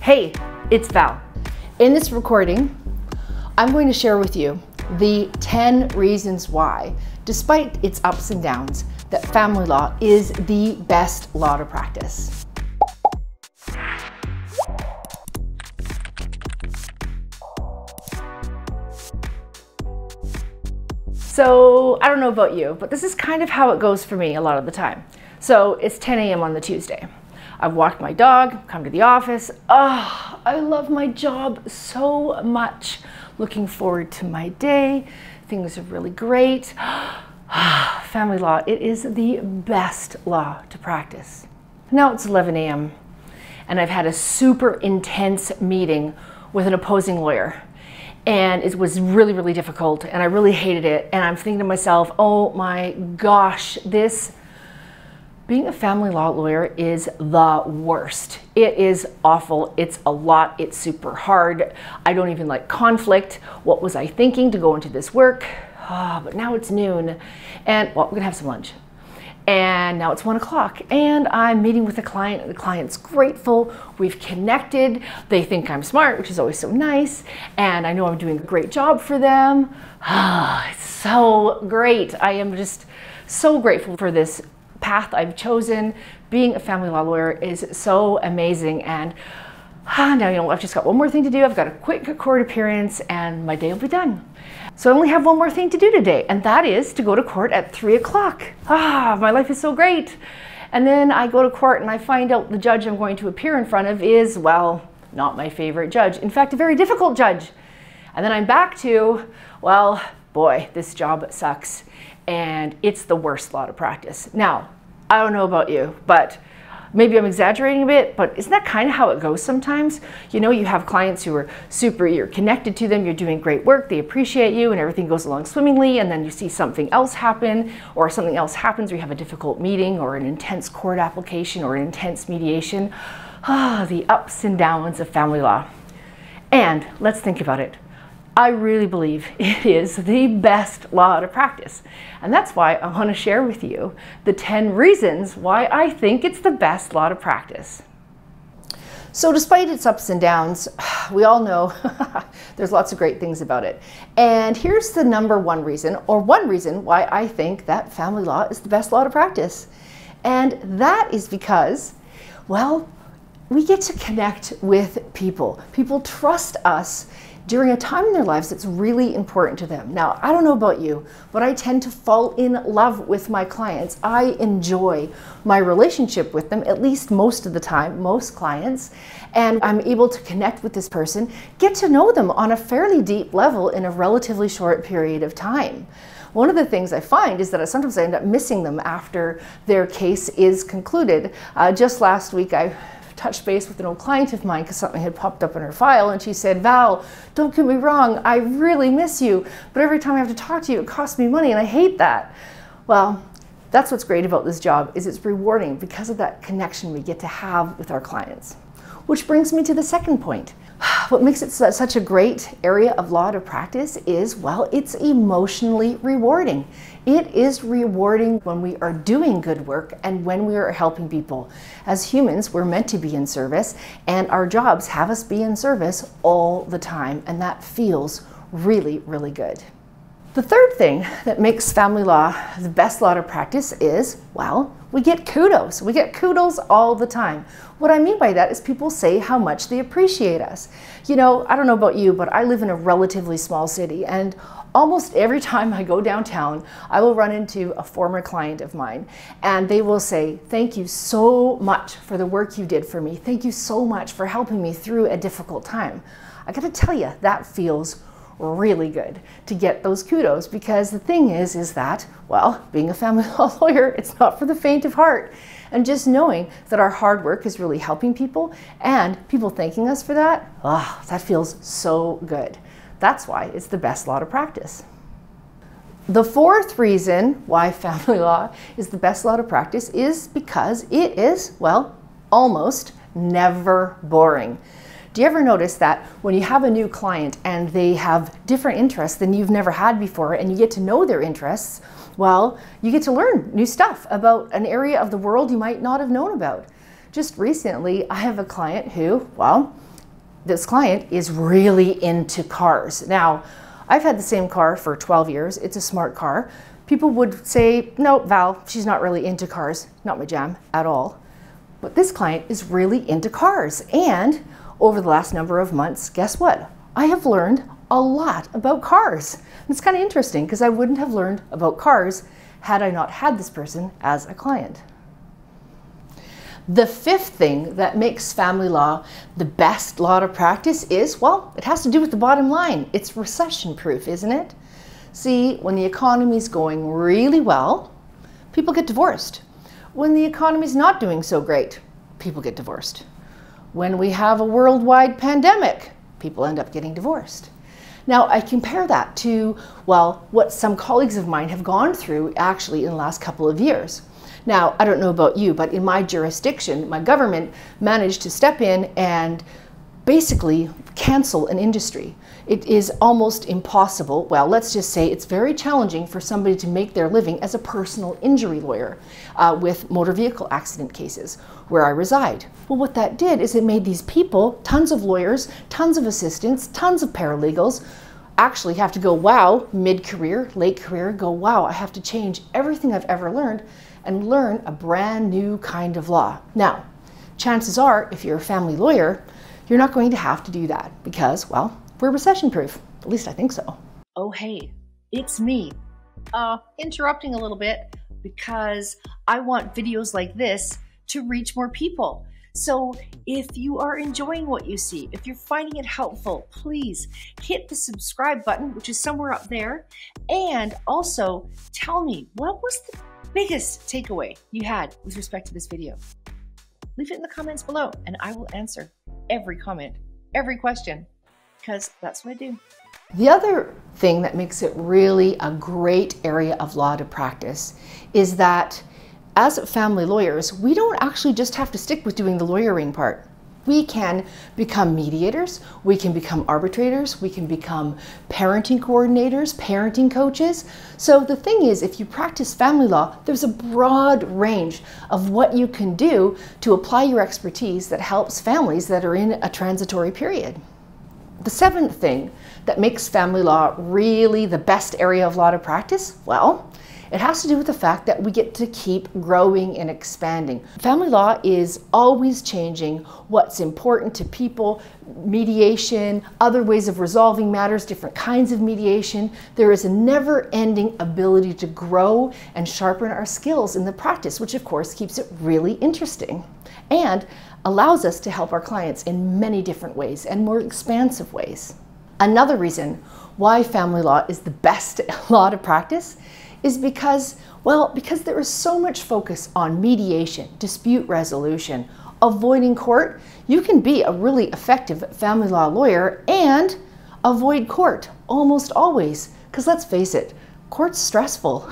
Hey, it's Val. In this recording, I'm going to share with you the 10 reasons why, despite its ups and downs, that family law is the best law to practice. So I don't know about you, but this is kind of how it goes for me a lot of the time. So it's 10 a.m. on the Tuesday. I've walked my dog, come to the office. Oh, I love my job so much. Looking forward to my day. Things are really great. Family law, it is the best law to practice. Now it's 11 a.m. and I've had a super intense meeting with an opposing lawyer. And it was really, really difficult and I really hated it. And I'm thinking to myself, oh my gosh, being a family law lawyer is the worst. It is awful. It's a lot. It's super hard. I don't even like conflict. What was I thinking to go into this work? But now it's noon and well, we're gonna have some lunch. And now it's 1 o'clock and I'm meeting with a client. The client's grateful. We've connected. They think I'm smart, which is always so nice. And I know I'm doing a great job for them. It's so great. I am just so grateful for this path I've chosen. Being a family law lawyer is so amazing. And now, I've just got one more thing to do. I've got a quick court appearance and my day will be done. So I only have one more thing to do today, and that is to go to court at 3 o'clock. My life is so great. And then I go to court and I find out the judge I'm going to appear in front of is, well, not my favorite judge. In fact, a very difficult judge. And then I'm back to, well, boy, this job sucks. And it's the worst law to practice. Now, I don't know about you, but maybe I'm exaggerating a bit, but isn't that kind of how it goes sometimes? You know, you have clients who are you're connected to them, you're doing great work, they appreciate you, and everything goes along swimmingly, and then you see something else happen, or something else happens, or you have a difficult meeting, or an intense court application, or an intense mediation. The ups and downs of family law. And let's think about it. I really believe it is the best law to practice. And that's why I want to share with you the 10 reasons why I think it's the best law to practice. So despite its ups and downs, we all know there's lots of great things about it. And here's the number one reason, or one reason why I think that family law is the best law to practice. And that is because, well, we get to connect with people. People trust us during a time in their lives that's really important to them. Now, I don't know about you, but I tend to fall in love with my clients. I enjoy my relationship with them, at least most of the time, most clients, and I'm able to connect with this person, get to know them on a fairly deep level in a relatively short period of time. One of the things I find is that sometimes I end up missing them after their case is concluded. Just last week, I touched base with an old client of mine because something had popped up in her file and she said, Val, don't get me wrong, I really miss you, but every time I have to talk to you, it costs me money and I hate that. Well, that's what's great about this job, is it's rewarding because of that connection we get to have with our clients. Which brings me to the second point. What makes it such a great area of law to practice is, well, it's emotionally rewarding. It is rewarding when we are doing good work and when we are helping people. As humans, we're meant to be in service, and our jobs have us be in service all the time, and that feels really, really good. The third thing that makes family law the best law to practice is, well, we get kudos. We get kudos all the time. What I mean by that is people say how much they appreciate us. You know, I don't know about you, but I live in a relatively small city, and almost every time I go downtown, I will run into a former client of mine, and they will say, thank you so much for the work you did for me. Thank you so much for helping me through a difficult time. I gotta tell you, that feels really good to get those kudos, because the thing is that, well, being a family law lawyer, it's not for the faint of heart. And just knowing that our hard work is really helping people and people thanking us for that, that feels so good. That's why it's the best law to practice. The fourth reason why family law is the best law to practice is because it is, well, almost never boring. Do you ever notice that when you have a new client and they have different interests than you've never had before, and you get to know their interests, well, you get to learn new stuff about an area of the world you might not have known about. Just recently, I have a client who, well, this client is really into cars. Now, I've had the same car for 12 years. It's a smart car. People would say, no, Val, she's not really into cars. Not my jam at all. But this client is really into cars. And over the last number of months, guess what? I have learned a lot about cars. And it's kind of interesting because I wouldn't have learned about cars had I not had this person as a client. The fifth thing that makes family law the best law to practice is, well, it has to do with the bottom line. It's recession-proof, isn't it? See, when the economy's going really well, people get divorced. When the economy's not doing so great, people get divorced. When we have a worldwide pandemic, people end up getting divorced. Now, I compare that to, well, what some colleagues of mine have gone through actually in the last couple of years. Now, I don't know about you, but in my jurisdiction, my government managed to step in and basically cancel an industry. It is almost impossible, well, let's just say it's very challenging for somebody to make their living as a personal injury lawyer with motor vehicle accident cases where I reside. Well, what that did is it made these people, tons of lawyers, tons of assistants, tons of paralegals, actually have to go, wow, mid-career, late career, go, wow, I have to change everything I've ever learned and learn a brand new kind of law. Now, chances are, if you're a family lawyer, you're not going to have to do that because, well, we're recession-proof. At least I think so. Oh, hey, it's me. Interrupting a little bit because I want videos like this to reach more people. So if you are enjoying what you see, if you're finding it helpful, please hit the subscribe button, which is somewhere up there. And also tell me, what was the biggest takeaway you had with respect to this video? Leave it in the comments below and I will answer every comment, every question, because that's what I do. The other thing that makes it really a great area of law to practice is that as family lawyers, we don't actually just have to stick with doing the lawyering part. We can become mediators, we can become arbitrators, we can become parenting coordinators, parenting coaches. So the thing is, if you practice family law, there's a broad range of what you can do to apply your expertise that helps families that are in a transitory period. The seventh thing that makes family law really the best area of law to practice, well, it has to do with the fact that we get to keep growing and expanding. Family law is always changing what's important to people, mediation, other ways of resolving matters, different kinds of mediation. There is a never-ending ability to grow and sharpen our skills in the practice, which of course keeps it really interesting and allows us to help our clients in many different ways and more expansive ways. Another reason why family law is the best law to practice is because, well, because there is so much focus on mediation, dispute resolution, avoiding court. You can be a really effective family law lawyer and avoid court almost always, because let's face it, court's stressful.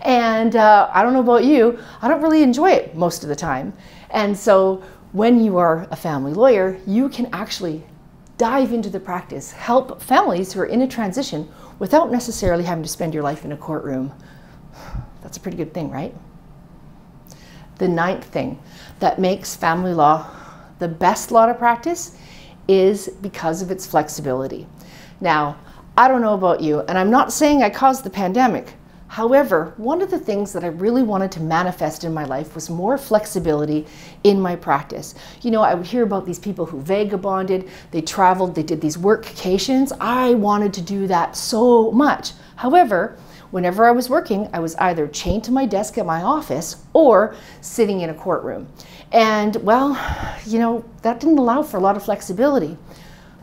And I don't know about you, I don't really enjoy it most of the time. And so when you are a family lawyer, you can actually dive into the practice, help families who are in a transition without necessarily having to spend your life in a courtroom. That's a pretty good thing, right? The ninth thing that makes family law the best law to practice is because of its flexibility. Now, I don't know about you, and I'm not saying I caused the pandemic. However, one of the things that I really wanted to manifest in my life was more flexibility in my practice. You know, I would hear about these people who vagabonded, they traveled, they did these workcations. I wanted to do that so much. However, whenever I was working, I was either chained to my desk at my office or sitting in a courtroom. And well, you know, that didn't allow for a lot of flexibility.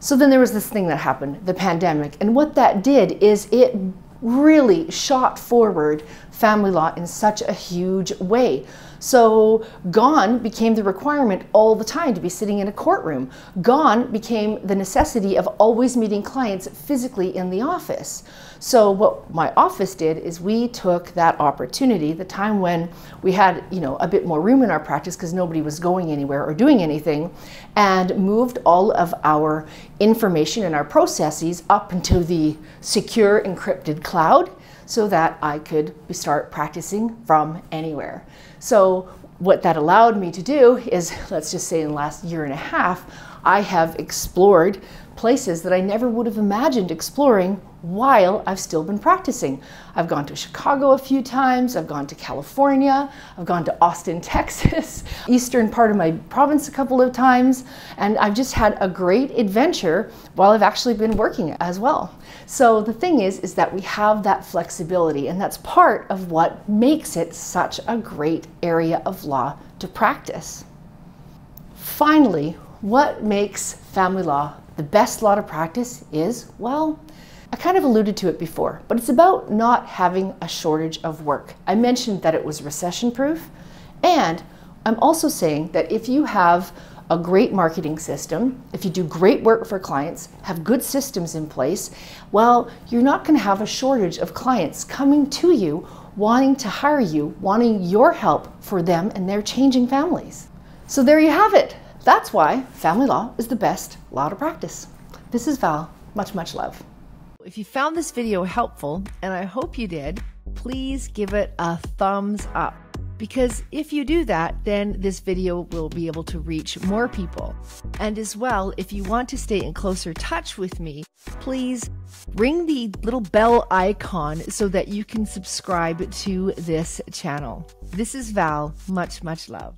So then there was this thing that happened, the pandemic. And what that did is it really shot forward family law in such a huge way. So gone became the requirement all the time to be sitting in a courtroom. Gone became the necessity of always meeting clients physically in the office. So what my office did is we took that opportunity, the time when we had, you know, a bit more room in our practice because nobody was going anywhere or doing anything, and moved all of our information and our processes up into the secure encrypted cloud so that I could start practicing from anywhere. So what that allowed me to do is, let's just say in the last year and a half, I have explored places that I never would have imagined exploring while I've still been practicing. I've gone to Chicago a few times, I've gone to California, I've gone to Austin, Texas, eastern part of my province a couple of times, and I've just had a great adventure while I've actually been working as well. So the thing is that we have that flexibility, and that's part of what makes it such a great area of law to practice. Finally, what makes family law the best law to practice is, well, I kind of alluded to it before, but it's about not having a shortage of work. I mentioned that it was recession-proof, and I'm also saying that if you have a great marketing system, if you do great work for clients, have good systems in place, well, you're not going to have a shortage of clients coming to you, wanting to hire you, wanting your help for them and their changing families. So there you have it. That's why family law is the best law to practice. This is Val. Much, much love. If you found this video helpful, and I hope you did, please give it a thumbs up. Because if you do that, then this video will be able to reach more people. And as well, if you want to stay in closer touch with me, please ring the little bell icon so that you can subscribe to this channel. This is Val. Much, much love.